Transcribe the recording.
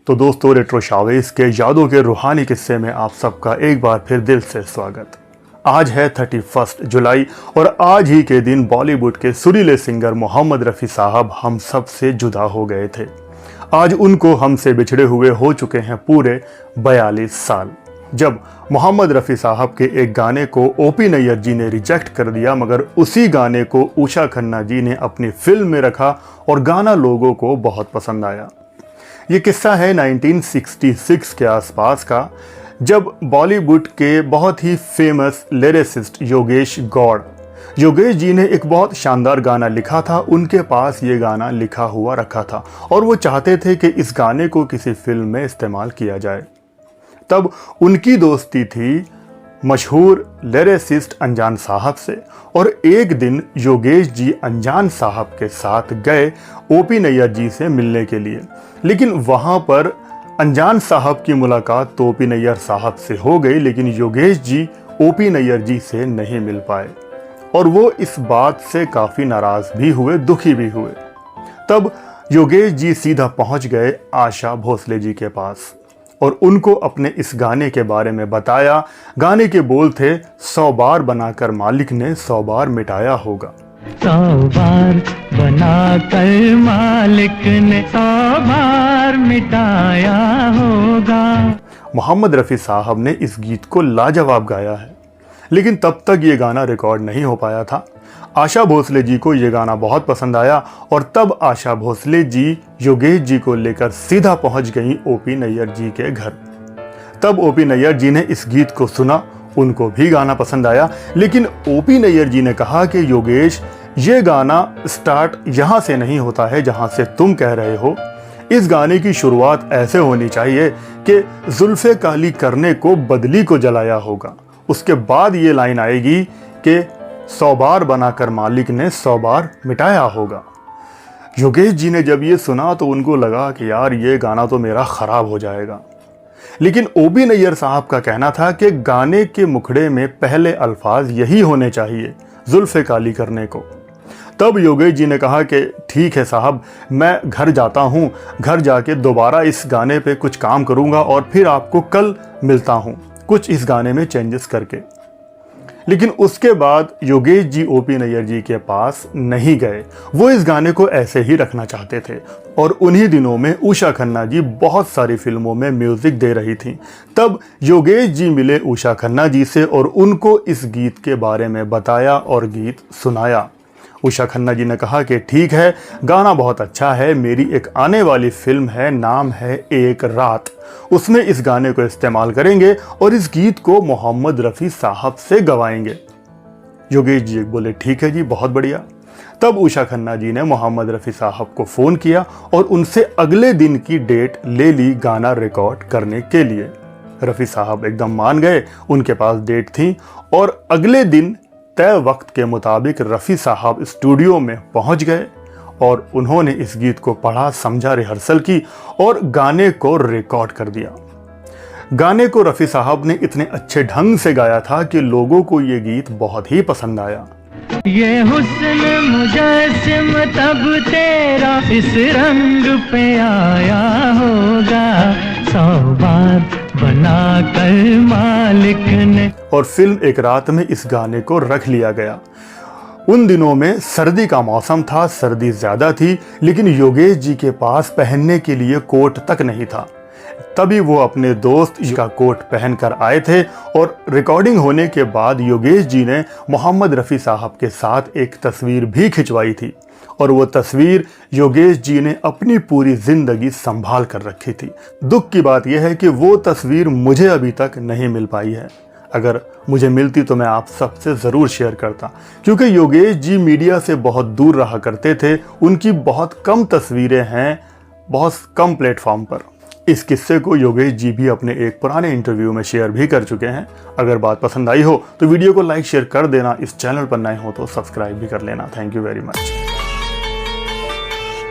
तो दोस्तों, retro Chavez के यादों के रूहानी किस्से में आप सबका एक बार फिर दिल से स्वागत। आज है 31 जुलाई और आज ही के दिन बॉलीवुड के सुरीले सिंगर मोहम्मद रफ़ी साहब हम सब से जुदा हो गए थे। आज उनको हमसे बिछड़े हुए हो चुके हैं पूरे 42 साल। जब मोहम्मद रफ़ी साहब के एक गाने को ओपी नैयर जी ने रिजेक्ट कर दिया, मगर उसी गाने को उषा खन्ना जी ने अपनी फिल्म में रखा और गाना लोगों को बहुत पसंद आया। ये किस्सा है 1966 के आसपास का, जब बॉलीवुड के बहुत ही फेमस लिरिसिस्ट योगेश जी ने एक बहुत शानदार गाना लिखा था। उनके पास ये गाना लिखा हुआ रखा था और वो चाहते थे कि इस गाने को किसी फिल्म में इस्तेमाल किया जाए। तब उनकी दोस्ती थी मशहूर लिरिसिस्ट अनजान साहब से और एक दिन योगेश जी अनजान साहब के साथ गए ओपी नैयर जी से मिलने के लिए, लेकिन वहाँ पर अनजान साहब की मुलाकात तो ओपी नैयर साहब से हो गई, लेकिन योगेश जी ओपी नैयर जी से नहीं मिल पाए और वो इस बात से काफ़ी नाराज़ भी हुए, दुखी भी हुए। तब योगेश जी सीधा पहुँच गए आशा भोसले जी के पास और उनको अपने इस गाने के बारे में बताया। गाने के बोल थे, 100 बार बनाकर मालिक ने 100 बार मिटाया होगा। 100 बार बनाकर मालिक ने 100 बार मिटाया होगा। मोहम्मद रफ़ी साहब ने इस गीत को लाजवाब गाया है, लेकिन तब तक ये गाना रिकॉर्ड नहीं हो पाया था। आशा भोसले जी को ये गाना बहुत पसंद आया और तब आशा भोसले जी योगेश जी को लेकर सीधा पहुंच गई ओपी नैयर जी के घर। तब ओपी नैयर जी ने इस गीत को सुना, उनको भी गाना पसंद आया, लेकिन ओपी नैयर जी ने कहा कि योगेश, ये गाना स्टार्ट यहाँ से नहीं होता है जहाँ से तुम कह रहे हो। इस गाने की शुरुआत ऐसे होनी चाहिए कि जुल्फ़े काली करने को बदली को जलाया होगा। उसके बाद ये लाइन आएगी कि 100 बार बनाकर मालिक ने 100 बार मिटाया होगा। योगेश जी ने जब ये सुना तो उनको लगा कि यार ये गाना तो मेरा ख़राब हो जाएगा, लेकिन ओपी नैयर साहब का कहना था कि गाने के मुखड़े में पहले अल्फाज यही होने चाहिए, जुल्फ़े काली करने को। तब योगेश जी ने कहा कि ठीक है साहब, मैं घर जाता हूँ, घर जाके दोबारा इस गाने पे कुछ काम करूँगा और फिर आपको कल मिलता हूँ कुछ इस गाने में चेंजेस करके। लेकिन उसके बाद योगेश जी ओपी नैयर जी के पास नहीं गए, वो इस गाने को ऐसे ही रखना चाहते थे। और उन्हीं दिनों में उषा खन्ना जी बहुत सारी फिल्मों में म्यूज़िक दे रही थी। तब योगेश जी मिले उषा खन्ना जी से और उनको इस गीत के बारे में बताया और गीत सुनाया। उषा खन्ना जी ने कहा कि ठीक है, गाना बहुत अच्छा है, मेरी एक आने वाली फिल्म है, नाम है एक रात, उसमें इस गाने को इस्तेमाल करेंगे और इस गीत को मोहम्मद रफ़ी साहब से गवाएंगे। योगेश जी बोले ठीक है जी, बहुत बढ़िया। तब उषा खन्ना जी ने मोहम्मद रफ़ी साहब को फ़ोन किया और उनसे अगले दिन की डेट ले ली गाना रिकॉर्ड करने के लिए। रफ़ी साहब एकदम मान गए, उनके पास डेट थी और अगले दिन तय वक्त के मुताबिक रफ़ी साहब स्टूडियो में पहुंच गए और उन्होंने इस गीत को पढ़ा, समझा, रिहर्सल की और गाने को रिकॉर्ड कर दिया। गाने को रफ़ी साहब ने इतने अच्छे ढंग से गाया था कि लोगों को ये गीत बहुत ही पसंद आया। ये हुस्न मुजस्सिम तब तेरा इस रंग पे आया होगा, 100 बार बना कर मालिक ने। और फिल्म एक रात में इस गाने को रख लिया गया। उन दिनों में सर्दी का मौसम था, सर्दी ज़्यादा थी, लेकिन योगेश जी के पास पहनने के लिए कोट तक नहीं था। तभी वो अपने दोस्त का कोट पहनकर आए थे और रिकॉर्डिंग होने के बाद योगेश जी ने मोहम्मद रफ़ी साहब के साथ एक तस्वीर भी खिंचवाई थी और वो तस्वीर योगेश जी ने अपनी पूरी ज़िंदगी संभाल कर रखी थी। दुख की बात यह है कि वो तस्वीर मुझे अभी तक नहीं मिल पाई है। अगर मुझे मिलती तो मैं आप सबसे ज़रूर शेयर करता, क्योंकि योगेश जी मीडिया से बहुत दूर रहा करते थे। उनकी बहुत कम तस्वीरें हैं, बहुत कम प्लेटफॉर्म पर। इस किस्से को योगेश जी भी अपने एक पुराने इंटरव्यू में शेयर भी कर चुके हैं। अगर बात पसंद आई हो तो वीडियो को लाइक शेयर कर देना, इस चैनल पर नए हो तो सब्सक्राइब भी कर लेना। Thank you very much.